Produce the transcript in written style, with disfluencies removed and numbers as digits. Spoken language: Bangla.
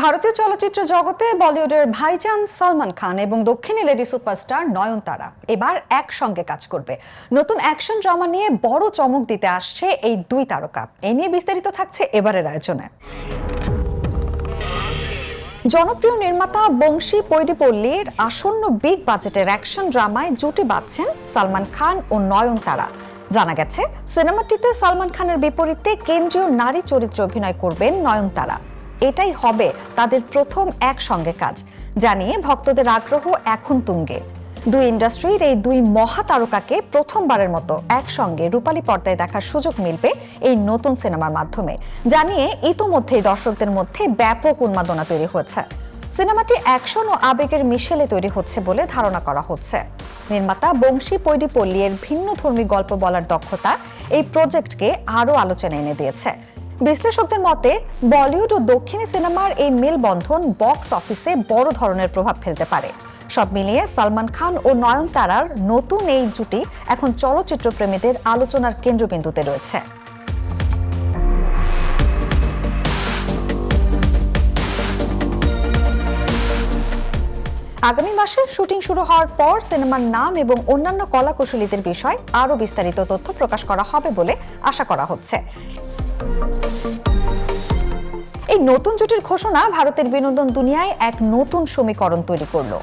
ভারতীয় চলচ্চিত্র জগতে বলিউডের ভাইজান সালমান খান এবং দক্ষিণী লেডি সুপারস্টার নয়নতারা এবার একসঙ্গে কাজ করবে। নতুন অ্যাকশন ড্রামা নিয়ে বড় চমক দিতে আসছে এই দুই তারকা। এ নিয়ে বিস্তারিত থাকছে এবারের আয়োজনে। জনপ্রিয় নির্মাতা বংশী পৈডিপল্লীর আসন্ন বিগ বাজেটের অ্যাকশন ড্রামায় জুটি বাঁধছেন সালমান খান ও নয়নতারা। জানা গেছে, সিনেমাটিতে সালমান খানের বিপরীতে কেন্দ্রীয় নারী চরিত্রে অভিনয় করবেন নয়নতারা। এটাই হবে তাদের প্রথম একসঙ্গে কাজ, জানিয়ে ভক্তদের আগ্রহ এখন তুঙ্গে। দুই ইন্ডাস্ট্রির এই দুই মহাতারকাকে প্রথমবারের মতো একসঙ্গে রূপালী পর্দায় দেখার সুযোগ মিলবে এই নতুন সিনেমার মাধ্যমে, জানিয়ে ইতোমধ্যেই দর্শকদের মধ্যে ব্যাপক উন্মাদনা তৈরি হয়েছে। সিনেমাটি অ্যাকশন ও আবেগের মিশেলে তৈরি হচ্ছে বলে ধারণা করা হচ্ছে। নির্মাতা বংশী পৈডিপল্লীর ভিন্নধর্মী গল্প বলার দক্ষতা এই প্রজেক্টকে আরও আলোচনায় এনে দিয়েছে। বিশ্লেষকদের মতে, বলিউড ও দক্ষিণী সিনেমার এই মেলবন্ধন বক্স অফিসে বড় ধরনের প্রভাব ফেলতে পারে। সব মিলিয়ে সালমান খান ও নয়নতারার নতুন এই জুটি এখন চলচ্চিত্র প্রেমীদের আলোচনার কেন্দ্রবিন্দুতে রয়েছে। আগামী মাসে শুটিং শুরু হওয়ার পর সিনেমার নাম এবং অন্যান্য কলাকুশলীদের বিষয়ে আরও বিস্তারিত তথ্য প্রকাশ করা হবে বলে আশা করা হচ্ছে। এই নতুন জুটির ঘোষণা ভারতের বিনোদন দুনিয়ায় এক নতুন সমীকরণ তৈরি করলো।